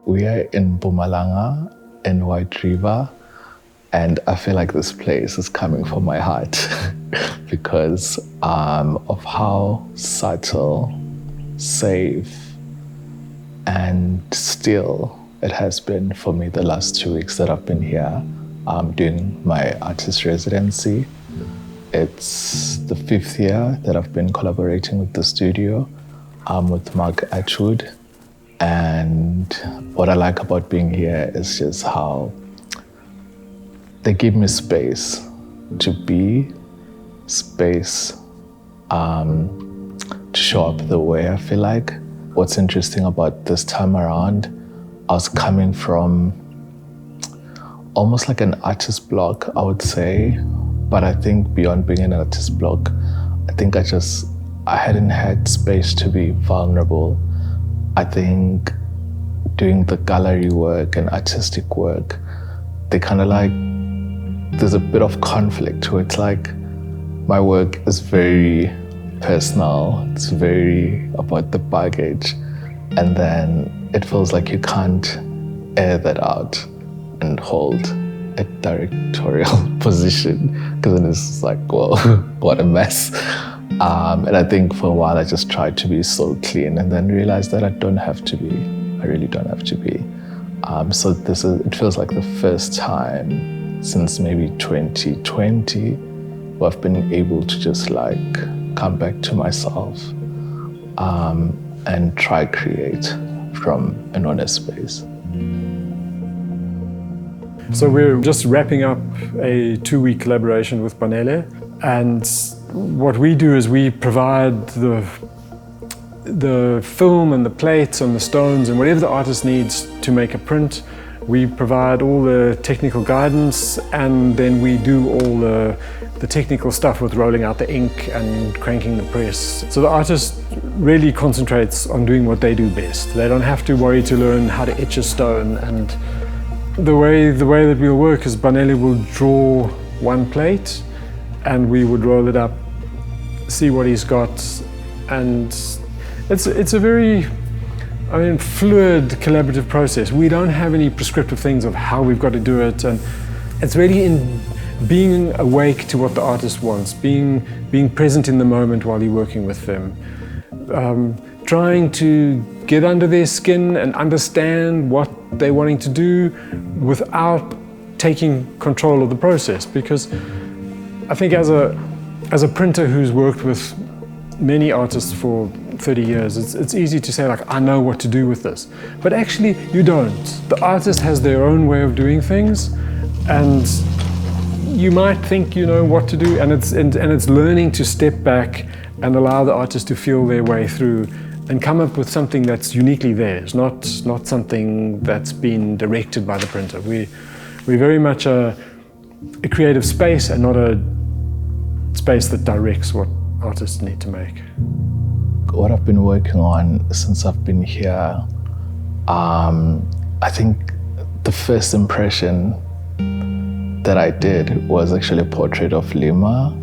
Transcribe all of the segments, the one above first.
We are in Mpumalanga, in White River, and I feel like this place is coming from my heart because of how subtle, safe, and still it has been for me the last 2 weeks that I've been here doing my artist residency. It's the 5th year that I've been collaborating with the studio, with Mark Atwood. And what I like about being here is just how they give me space to be, space to show up the way I feel like. What's interesting about this time around, I was coming from almost like an artist block, I would say. But I think beyond being an artist block, I think I hadn't had space to be vulnerable. I think doing the gallery work and artistic work, there's a bit of conflict where it's like my work is very personal, it's very about the baggage, and then it feels like you can't air that out and hold a directorial position, because then it's just like, well, what a mess. And I think for a while I just tried to be so clean and then realized that I don't have to be. I really don't have to be. So it feels like the first time since maybe 2020 where I've been able to just like come back to myself and try create from an honest space. So we're just wrapping up a 2-week collaboration with Banele, and what we do is we provide the film and the plates and the stones and whatever the artist needs to make a print. We provide all the technical guidance, and then we do all the technical stuff with rolling out the ink and cranking the press. So the artist really concentrates on doing what they do best. They don't have to worry to learn how to etch a stone. And the way that we'll work is Banele will draw one plate and we would roll it up, see what he's got, and it's a very fluid, collaborative process. We don't have any prescriptive things of how we've got to do it, and it's really in being awake to what the artist wants, being present in the moment while you're working with them, trying to get under their skin and understand what they're wanting to do without taking control of the process. Because I think as a printer who's worked with many artists for 30 years, it's easy to say like, I know what to do with this. But actually you don't. The artist has their own way of doing things, and you might think you know what to do, and it's learning to step back and allow the artist to feel their way through and come up with something that's uniquely theirs, not something that's been directed by the printer. We're very much a creative space and not a space that directs what artists need to make. What I've been working on since I've been here, I think the first impression that I did was actually a portrait of Lima,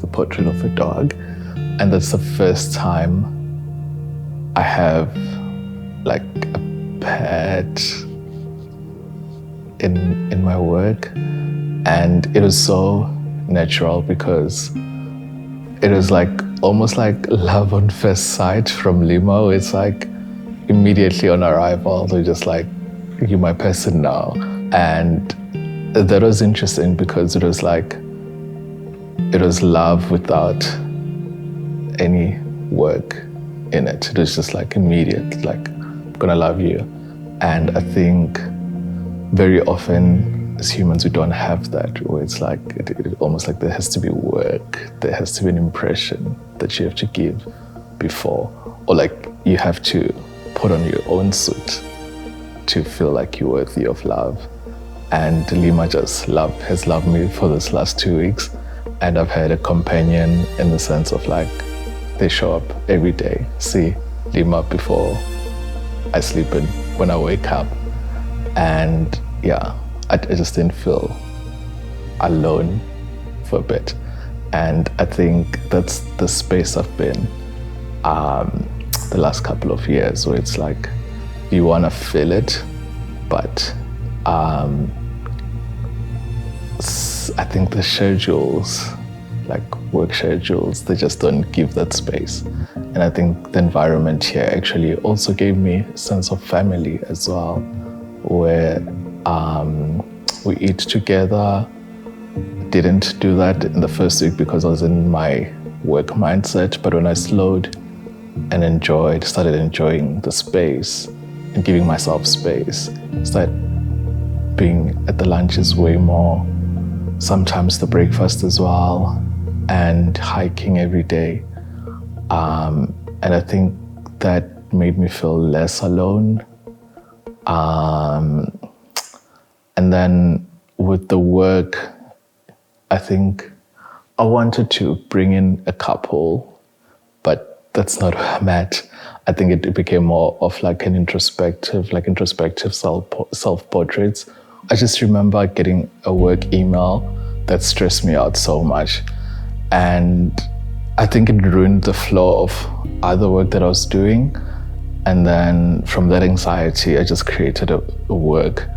the portrait of a dog. And that's the first time I have like a pet in my work. And it was so natural because it was like almost like love on first sight from Lima. It's like immediately on arrival, they're just like, you're my person now. And that was interesting because it was love without any work in it. It was just like immediate, like, I'm gonna love you. And I think very often as humans, we don't have that, where it's like, it almost like there has to be work, there has to be an impression that you have to give before, or like you have to put on your own suit to feel like you're worthy of love. And Lima just has loved me for this last 2 weeks. And I've had a companion in the sense of like, they show up every day, see Lima before I sleep and when I wake up. And yeah, I just didn't feel alone for a bit. And I think that's the space I've been the last couple of years, where it's like you want to feel it, but I think the schedules, like work schedules, they just don't give that space. And I think the environment here actually also gave me a sense of family as well, where we eat together. Didn't do that in the first week because I was in my work mindset, but when I slowed and started enjoying the space and giving myself space, started being at the lunches way more, sometimes the breakfast as well, and hiking every day. And I think that made me feel less alone. And then with the work, I think I wanted to bring in a couple, but that's not where I'm at. I think it became more of like an introspective self-portraits. I just remember getting a work email that stressed me out so much. And I think it ruined the flow of other work that I was doing. And then from that anxiety, I just created a work.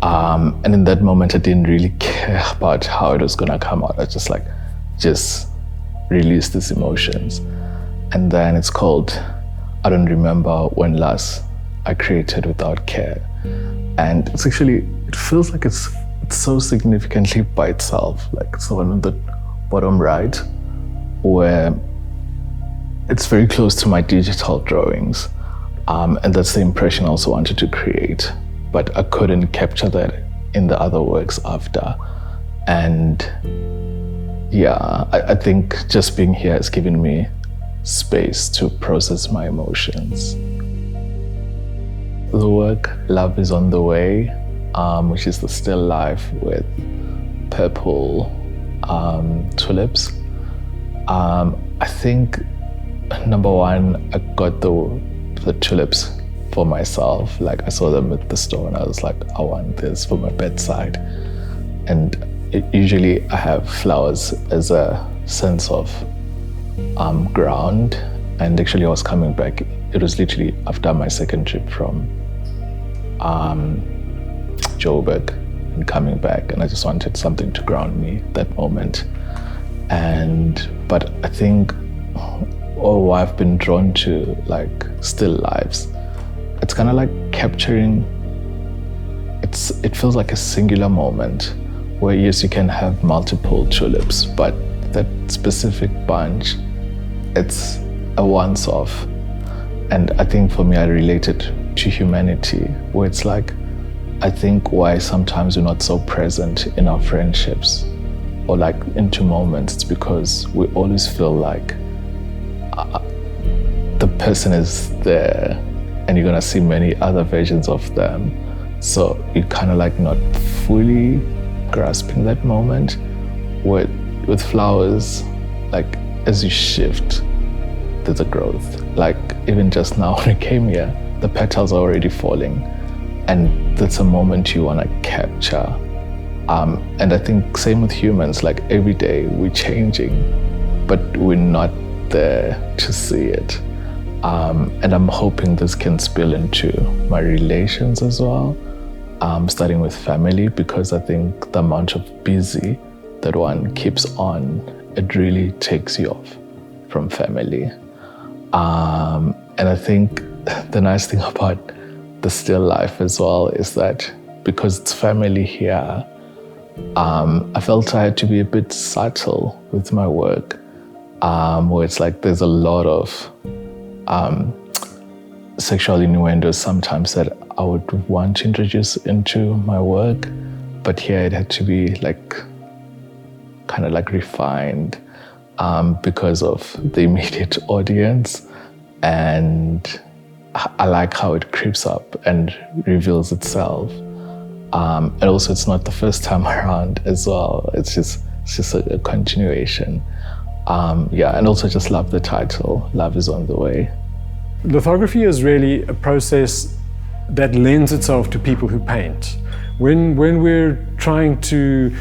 And in that moment, I didn't really care about how it was gonna come out. I just released these emotions. And then it's called, I don't remember when last I created without care. And it's actually, it feels like it's so significantly by itself. Like it's the one on the bottom right, where it's very close to my digital drawings. And that's the impression I also wanted to create. But I couldn't capture that in the other works after. And yeah, I think just being here has given me space to process my emotions. The work Love is on the Way, which is the still life with purple tulips. I think, number one, I got the tulips for myself. Like I saw them at the store and I was like, I want this for my bedside. And usually I have flowers as a sense of ground. And actually I was coming back, it was literally after my second trip from Joburg and coming back, and I just wanted something to ground me that moment. But I think I've been drawn to like still lives. It's kind of like capturing, it feels like a singular moment where yes, you can have multiple tulips, but that specific bunch, it's a once-off. And I think for me, I relate it to humanity, where it's like, I think why sometimes we're not so present in our friendships or like into moments, it's because we always feel like the person is there and you're gonna see many other versions of them. So you're kind of like not fully grasping that moment. With flowers, like as you shift, there's a growth. Like even just now when I came here, the petals are already falling. And that's a moment you wanna capture. And I think same with humans, like every day we're changing, but we're not there to see it. And I'm hoping this can spill into my relations as well, starting with family, because I think the amount of busy that one keeps on, it really takes you off from family. And I think the nice thing about the still life as well is that because it's family here, I felt I had to be a bit subtle with my work, where it's like there's a lot of sexual innuendos sometimes that I would want to introduce into my work, but here it had to be like kind of like refined because of the immediate audience. And I like how it creeps up and reveals itself. And also it's not the first time around as well. It's just a continuation. And also just love the title, Love is on the Way. Lithography is really a process that lends itself to people who paint. When we're trying to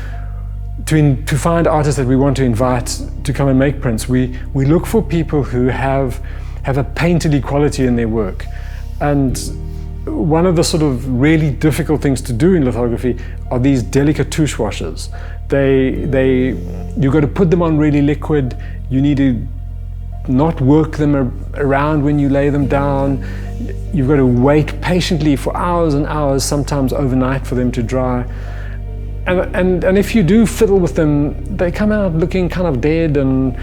find artists that we want to invite to come and make prints, we look for people who have a painterly quality in their work. And one of the sort of really difficult things to do in lithography are these delicate touche washes. You've got to put them on really liquid. You need to not work them around when you lay them down. You've got to wait patiently for hours and hours, sometimes overnight, for them to dry. And if you do fiddle with them, they come out looking kind of dead. And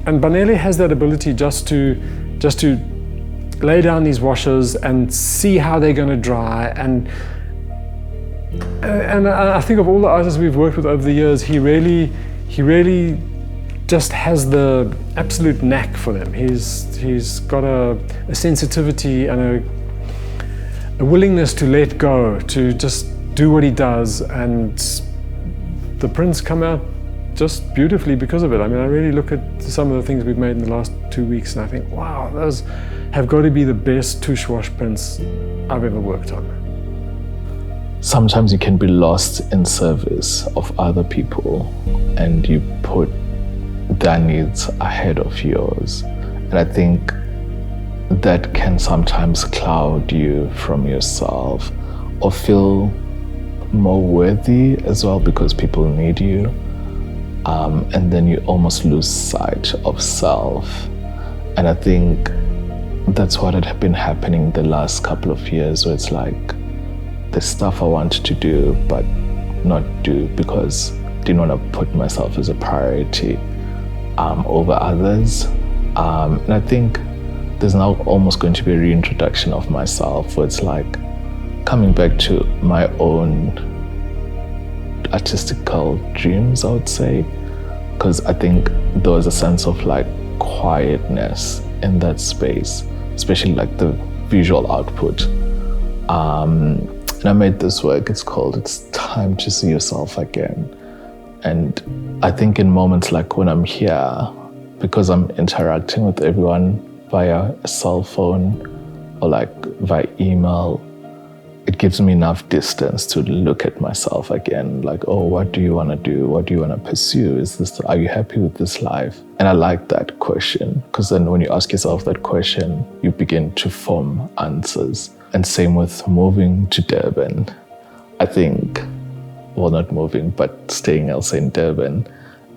Banele has that ability just to lay down these washes and see how they're going to dry. And I think of all the artists we've worked with over the years, he really just has the absolute knack for them. He's got a sensitivity and a willingness to let go, to just do what he does, and the prints come out just beautifully because of it. I mean, I really look at some of the things we've made in the last 2 weeks and I think, wow, those have got to be the best touche wash prints I've ever worked on. Sometimes you can be lost in service of other people and you put their needs ahead of yours. And I think that can sometimes cloud you from yourself or feel more worthy as well because people need you. And then you almost lose sight of self. And I think that's what had been happening the last couple of years, where it's like the stuff I wanted to do but not do because I didn't want to put myself as a priority over others. And I think there's now almost going to be a reintroduction of myself, where it's like coming back to my own artistical dreams, I would say, because I think there was a sense of like quietness in that space, especially like the visual output. And I made this work, it's called It's Time to See Yourself Again. And I think in moments like when I'm here, because I'm interacting with everyone via a cell phone or like via email, it gives me enough distance to look at myself again. Like, oh, what do you want to do? What do you want to pursue? Are you happy with this life? And I like that question, because then when you ask yourself that question, you begin to form answers. And same with moving to Durban. I think, well, not moving, but staying else in Durban,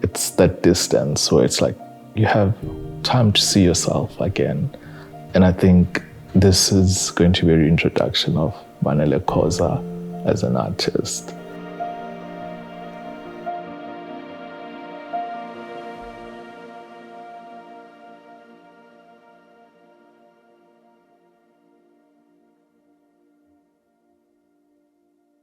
it's that distance where it's like you have time to see yourself again. And I think this is going to be a reintroduction of Banele Khoza as an artist.